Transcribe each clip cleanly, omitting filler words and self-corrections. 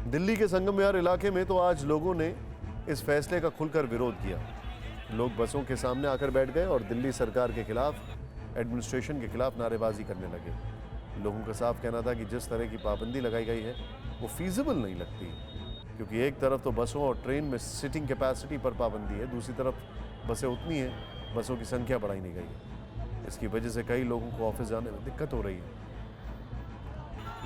दिल्ली के संगम विहार इलाके में तो आज लोगों ने इस फैसले का खुलकर विरोध किया। लोग बसों के सामने आकर बैठ गए और दिल्ली सरकार के खिलाफ, एडमिनिस्ट्रेशन के खिलाफ नारेबाजी करने लगे। लोगों का साफ कहना था कि जिस तरह की पाबंदी लगाई गई है वो फीजिबल नहीं लगती, क्योंकि एक तरफ तो बसों और ट्रेन में सीटिंग कैपेसिटी पर पाबंदी है, दूसरी तरफ बसें उतनी हैं, बसों की संख्या बढ़ाई नहीं गई है। इसकी वजह से कई लोगों को ऑफिस जाने में दिक्कत हो रही है।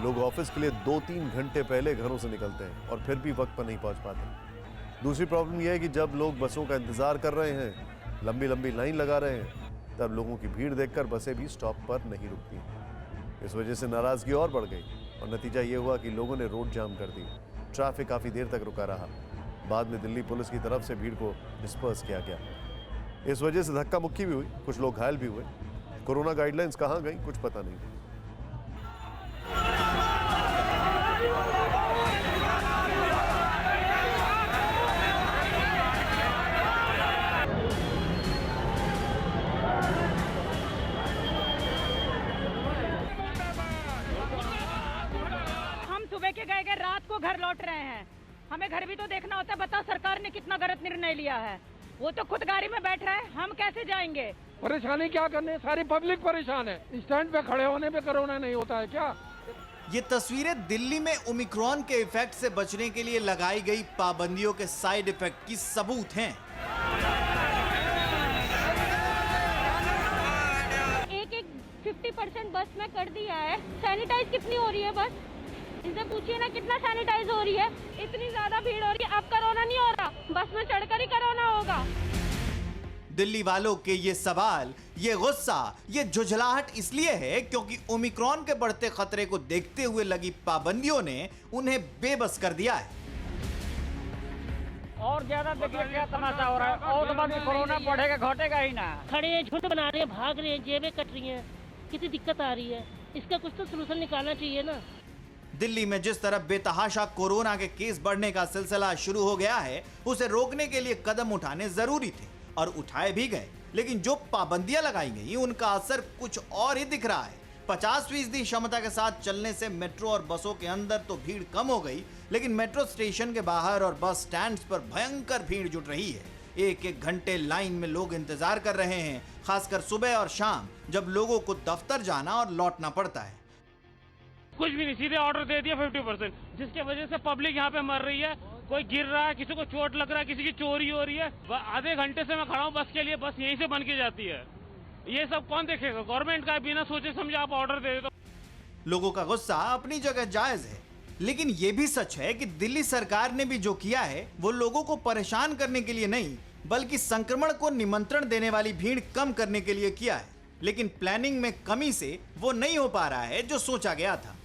लोग ऑफिस के लिए 2-3 घंटे पहले घरों से निकलते हैं और फिर भी वक्त पर नहीं पहुंच पाते। दूसरी प्रॉब्लम यह है कि जब लोग बसों का इंतजार कर रहे हैं, लंबी लंबी लाइन लगा रहे हैं, तब लोगों की भीड़ देखकर बसें भी स्टॉप पर नहीं रुकती। इस वजह से नाराजगी और बढ़ गई और नतीजा ये हुआ कि लोगों ने रोड जाम कर दी। ट्रैफिक काफ़ी देर तक रुका रहा। बाद में दिल्ली पुलिस की तरफ से भीड़ को डिस्पर्स किया गया। इस वजह से धक्का मुक्की भी हुई, कुछ लोग घायल भी हुए। कोरोना गाइडलाइंस कहाँ गई कुछ पता नहीं। सुबह के गए रात को घर लौट रहे हैं, हमें घर भी तो देखना होता है। बता सरकार ने कितना गलत निर्णय लिया है। वो तो खुद गाड़ी में बैठ रहा है, हम कैसे जाएंगे? परेशानी क्या करने, सारी पब्लिक परेशान है। स्टैंड पे खड़े होने पे कोरोना नहीं होता है क्या? ये तस्वीरें दिल्ली में ओमिक्रॉन के इफेक्ट से बचने के लिए लगाई गई पाबंदियों के साइड इफेक्ट की सबूत हैं। एक 50% बस में कर दिया है। सैनिटाइज कितनी हो रही है बस? इनसे पूछिए ना कितना सैनिटाइज हो रही है। इतनी ज्यादा भीड़ हो रही है, अब कोरोना नहीं हो रहा, बस में चढ़कर ही कोरोना होगा। दिल्ली वालों के ये सवाल, ये गुस्सा, ये झुंझलाहट इसलिए है क्योंकि ओमिक्रॉन के बढ़ते खतरे को देखते हुए लगी पाबंदियों ने उन्हें बेबस कर दिया है। और ज्यादा देखिए क्या तमाशा हो रहा है। और बाद में कोरोना बढ़ेगा घटेगा ही ना। खड़े हैं, झुंड बना रहे हैं, भाग रहे हैं, जेबें कट रही हैं, कितनी दिक्कत आ रही है। इसका कुछ तो सलूशन निकालना चाहिए ना। दिल्ली में जिस तरह बेतहाशा कोरोना के केस बढ़ने का सिलसिला शुरू हो गया है, उसे रोकने के लिए कदम उठाने जरूरी थे और उठाए भी गए, लेकिन जो पाबंदियां लगाई गई उनका असर कुछ और ही दिख रहा है। 50% क्षमता के साथ चलने से मेट्रो और बसों के अंदर तो भीड़ कम हो गई, लेकिन मेट्रो स्टेशन के बाहर और बस स्टैंड्स पर भयंकर भीड़ जुट रही है। एक घंटे लाइन में लोग इंतजार कर रहे हैं, खासकर सुबह और शाम जब लोगों को दफ्तर जाना और लौटना पड़ता है। कुछ भी नहीं, सीधे ऑर्डर दे दिया 50%, जिसके वजह से पब्लिक यहाँ पे मर रही है। कोई गिर रहा है, किसी को चोट लग रहा है, किसी की चोरी हो रही है। आधे घंटे से मैं खड़ा हूँ बस के लिए, बस यहीं से बन के जाती है। ये सब कौन देखेगा? गवर्नमेंट का बिना सोचे समझे आप ऑर्डर दे दो। लोगों का गुस्सा अपनी जगह जायज है, लेकिन ये भी सच है कि दिल्ली सरकार ने भी जो किया है वो लोगों को परेशान करने के लिए नहीं, बल्कि संक्रमण को निमंत्रण देने वाली भीड़ कम करने के लिए किया है। लेकिन प्लानिंग में कमी से वो नहीं हो पा रहा है जो सोचा गया था।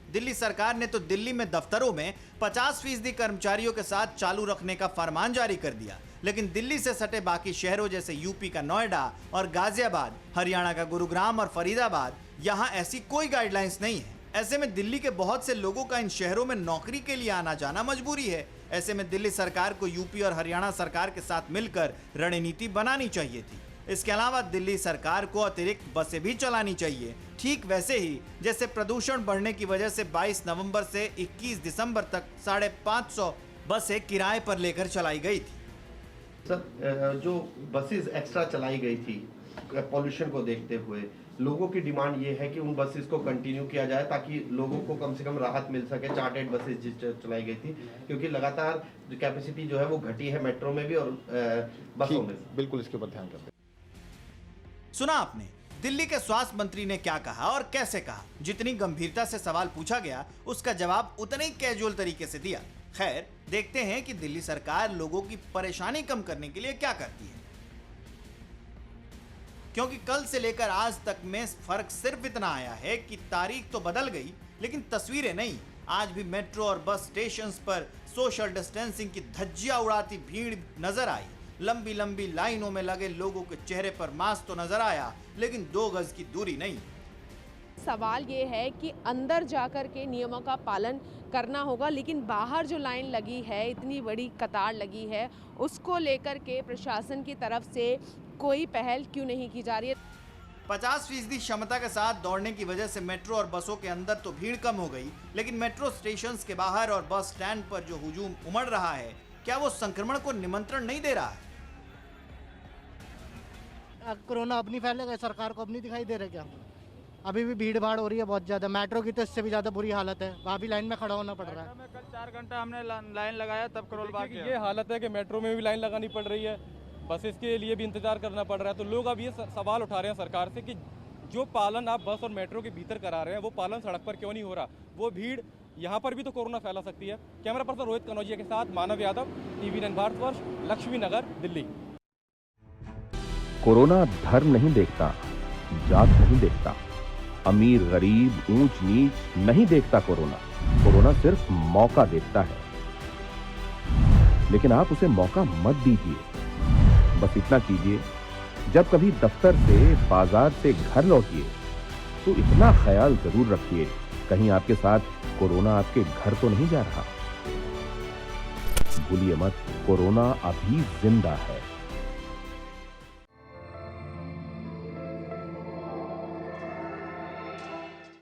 दिल्ली सरकार ने तो दिल्ली में दफ्तरों में 50% कर्मचारियों के साथ चालू रखने का फरमान जारी कर दिया, लेकिन दिल्ली से सटे बाकी शहरों जैसे यूपी का नोएडा और गाजियाबाद, हरियाणा का गुरुग्राम और फरीदाबाद, यहां ऐसी कोई गाइडलाइंस नहीं है। ऐसे में दिल्ली के बहुत से लोगों का इन शहरों में नौकरी के लिए आना जाना मजबूरी है। ऐसे में दिल्ली सरकार को यूपी और हरियाणा सरकार के साथ मिलकर रणनीति बनानी चाहिए थी। इसके अलावा दिल्ली सरकार को अतिरिक्त बसें भी चलानी चाहिए, ठीक वैसे ही जैसे प्रदूषण बढ़ने की वजह से 22 नवंबर से 21 दिसंबर तक 550 बसें किराए पर लेकर चलाई गई थी। सर, जो बसेस एक्स्ट्रा चलाई गई थी पॉल्यूशन को देखते हुए, लोगों की डिमांड ये है कि उन बसेस को कंटिन्यू किया जाए ताकि लोगों को कम से कम राहत मिल सके। चार्टर्ड बसेस चलाई गई थी क्योंकि लगातार कैपेसिटी जो है वो घटी है मेट्रो में भी और बसों में। बिल्कुल इसके ऊपर ध्यान करते। सुना आपने दिल्ली के स्वास्थ्य मंत्री ने क्या कहा और कैसे कहा। जितनी गंभीरता से सवाल पूछा गया उसका जवाब उतने ही कैजुअल तरीके से दिया। खैर, देखते हैं कि दिल्ली सरकार लोगों की परेशानी कम करने के लिए क्या करती है, क्योंकि कल से लेकर आज तक में फर्क सिर्फ इतना आया है कि तारीख तो बदल गई लेकिन तस्वीरें नहीं। आज भी मेट्रो और बस स्टेशन पर सोशल डिस्टेंसिंग की धज्जियां उड़ाती भीड़ नजर आई। लंबी लंबी लाइनों में लगे लोगों के चेहरे पर मास्क तो नजर आया, लेकिन 2 गज की दूरी नहीं। सवाल ये है कि अंदर जाकर के नियमों का पालन करना होगा, लेकिन बाहर जो लाइन लगी है, इतनी बड़ी कतार लगी है, उसको लेकर के प्रशासन की तरफ से कोई पहल क्यों नहीं की जा रही है? 50% क्षमता के साथ दौड़ने की वजह से मेट्रो और बसों के अंदर तो भीड़ कम हो गई, लेकिन मेट्रो स्टेशंस के बाहर और बस स्टैंड पर जो हुजूम उमड़ रहा है, क्या वो संक्रमण को निमंत्रण नहीं दे रहा है? कोरोना अब नहीं फैलेगा, सरकार को अब नहीं दिखाई दे रहा क्या? अभी भी भीड़ भाड़ हो रही है बहुत ज्यादा। मेट्रो की तो इससे भी ज्यादा बुरी हालत है, वहाँ भी लाइन में खड़ा होना पड़ रहा है। कल 4 घंटा हमने लाइन लगाया तब करोल बाग गया। ये हालत है कि मेट्रो में भी लाइन लगानी पड़ रही है, बसेस के लिए भी इंतजार करना पड़ रहा है। तो लोग अब ये सवाल उठा रहे हैं सरकार से कि जो पालन आप बस और मेट्रो के भीतर करा रहे हैं वो पालन सड़क पर क्यों नहीं हो रहा? वो भीड़ यहाँ पर भी तो कोरोना फैला सकती है। कैमरा पर्सन रोहित कनौजिया के साथ मानव यादव, TV9 भारतवर्ष, लक्ष्मी नगर, दिल्ली। कोरोना धर्म नहीं देखता, जात नहीं देखता, अमीर गरीब ऊंच नीच नहीं देखता। कोरोना सिर्फ मौका देखता है, लेकिन आप उसे मौका मत दीजिए। बस इतना कीजिए, जब कभी दफ्तर से बाजार से घर लौटिए तो इतना ख्याल जरूर रखिए कहीं आपके साथ कोरोना आपके घर तो नहीं जा रहा। भूलिए मत, कोरोना अभी जिंदा है।